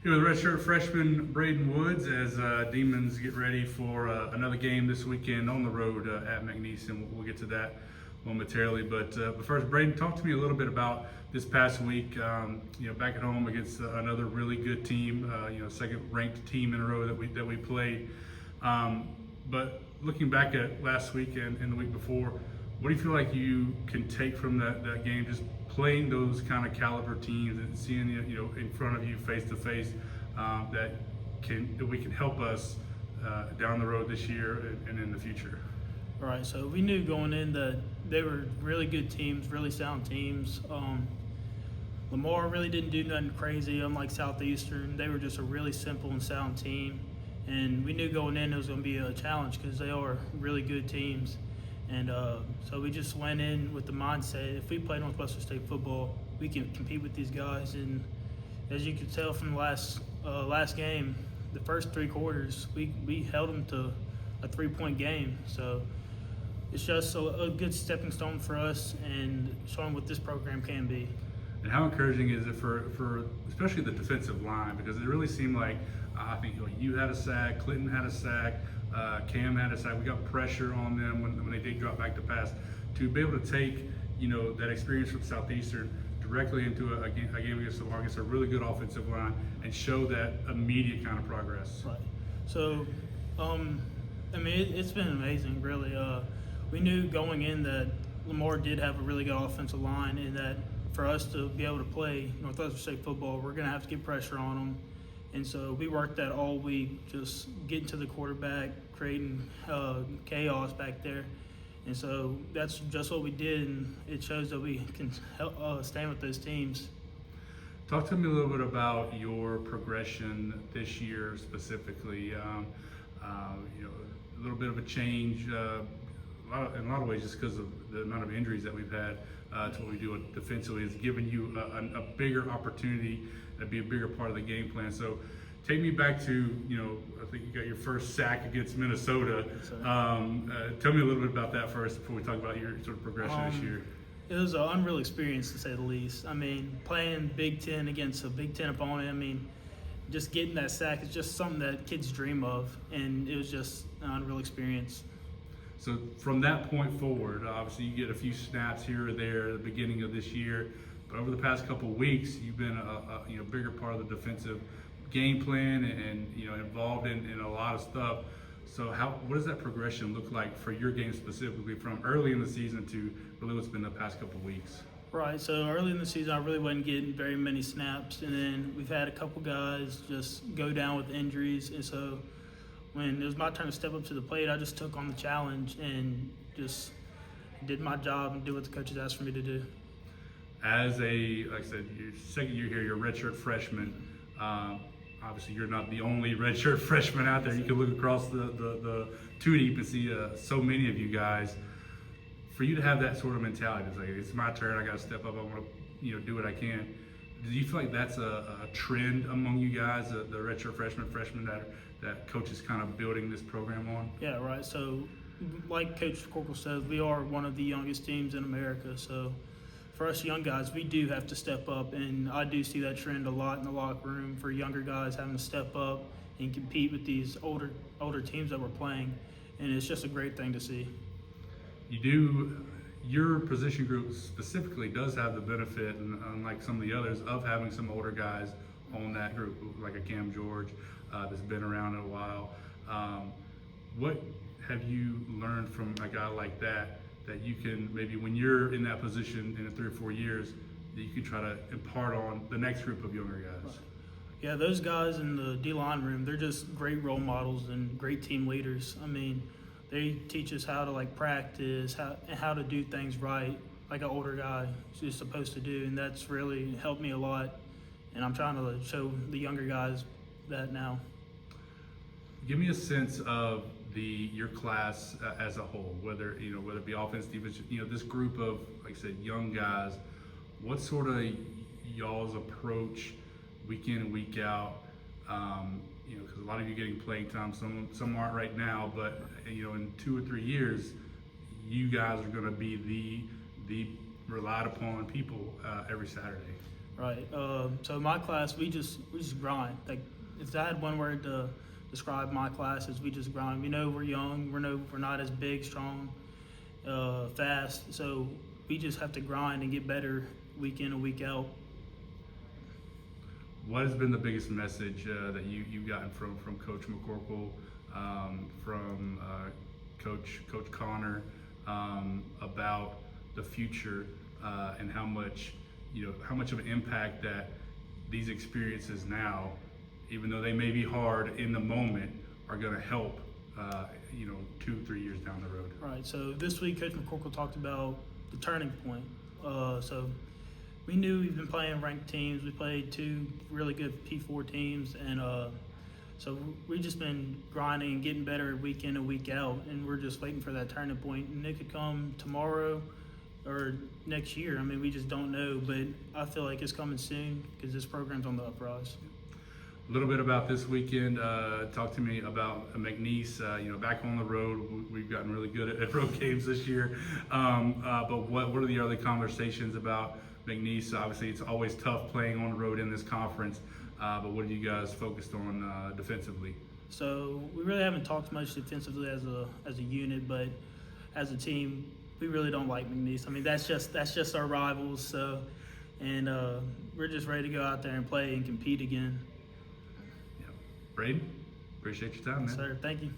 Here with redshirt freshman Braden Woods as Demons get ready for another game this weekend on the road at McNeese, and we'll get to that momentarily. But first, Braden, talk to me a little bit about this past week. Back at home against another really good team. Second-ranked team in a row that we played. But looking back at last week and the week before, what do you feel like you can take from that game? Just playing those kind of caliber teams and seeing in front of you face to face that we can help us down the road this year and in the future. All right, so we knew going in that they were really good teams, really sound teams. Lamar really didn't do nothing crazy, unlike Southeastern. They were just a really simple and sound team, and we knew going in it was going to be a challenge because they are really good teams. And so we just went in with the mindset, if we play Northwestern State football, we can compete with these guys. And as you could tell from the last game, the first three quarters, we held them to a 3-point game. So it's just a good stepping stone for us and showing what this program can be. And how encouraging is it for especially the defensive line? Because it really seemed like, I think you had a sack, Clinton had a sack, Cam had a sack. We got pressure on them when they did drop back to pass. To be able to take that experience from Southeastern directly into a game against the Marcus, a really good offensive line, and show that immediate kind of progress. Right. So, it's been amazing, really. We knew going in that Lamar did have a really good offensive line, and that for us to be able to play Northwestern State football, we're going to have to get pressure on them. And so we worked that all week, just getting to the quarterback, creating chaos back there. And so that's just what we did, and it shows that we can stand with those teams. Talk to me a little bit about your progression this year specifically. A little bit of a change, in a lot of ways, just because of the amount of injuries that we've had to what we do defensively has given you a bigger opportunity to be a bigger part of the game plan. So take me back to, I think you got your first sack against Minnesota. Tell me a little bit about that first before we talk about your sort of progression this year. It was an unreal experience, to say the least. Playing Big Ten against a Big Ten opponent, just getting that sack is just something that kids dream of, and it was just an unreal experience. So from that point forward, obviously you get a few snaps here or there at the beginning of this year, but over the past couple of weeks, you've been a bigger part of the defensive game plan and involved in a lot of stuff. So what does that progression look like for your game specifically from early in the season to really what's been the past couple of weeks? Right, so early in the season, I really wasn't getting very many snaps, and then we've had a couple guys just go down with injuries, and so when it was my turn to step up to the plate, I just took on the challenge and just did my job and did what the coaches asked for me to do. As like I said, your second year here, you're a redshirt freshman. Obviously, you're not the only redshirt freshman out there. You can look across the two deep and see so many of you guys. For you to have that sort of mentality, it's like, it's my turn, I got to step up, I want to do what I can. Do you feel like that's a trend among you guys, the redshirt freshmen that coach is kind of building this program on? Yeah, right. So like Coach Corporal says, we are one of the youngest teams in America. So for us young guys, we do have to step up, and I do see that trend a lot in the locker room for younger guys having to step up and compete with these older teams that we're playing, and it's just a great thing to see. Your position group specifically does have the benefit, and unlike some of the others, of having some older guys on that group, like a Cam George that's been around a while. What have you learned from a guy like that you can maybe, when you're in that position in 3 or 4 years, that you can try to impart on the next group of younger guys? Yeah, those guys in the D-line room, they're just great role models and great team leaders. They teach us how to practice, how to do things right, like an older guy is supposed to do, and that's really helped me a lot. And I'm trying to show the younger guys that now. Give me a sense of your class as a whole, whether it be offense, defense, this group of, like I said, young guys. What sort of y'all's approach week in and week out? Because a lot of you getting playing time, some aren't right now, but in 2 or 3 years, you guys are going to be the relied upon people every Saturday. Right. So my class, we just grind. Like, if I had one word to describe my class, is we just grind. We know we're young. We're not as big, strong, fast. So we just have to grind and get better week in and week out. What has been the biggest message that you've gotten from Coach McCorkle, from Coach Connor, about the future and how much of an impact that these experiences now, even though they may be hard in the moment, are going to help 2-3 years down the road? Right. So this week, Coach McCorkle talked about the turning point. So we knew we've been playing ranked teams. We played 2 really good P4 teams, and so we've just been grinding and getting better week in and week out, and we're just waiting for that turning point. And it could come tomorrow or next year. I mean, we just don't know, but I feel like it's coming soon because this program's on the uprise. A little bit about this weekend. Talk to me about McNeese. Back on the road, we've gotten really good at road games this year. But what are the other conversations about McNeese? Obviously, it's always tough playing on the road in this conference. But what are you guys focused on defensively? So we really haven't talked much defensively as a unit, but as a team, we really don't like McNeese. I mean, that's just our rivals. So, and we're just ready to go out there and play and compete again. Yeah, Braden, appreciate your time, man. Sir, thank you.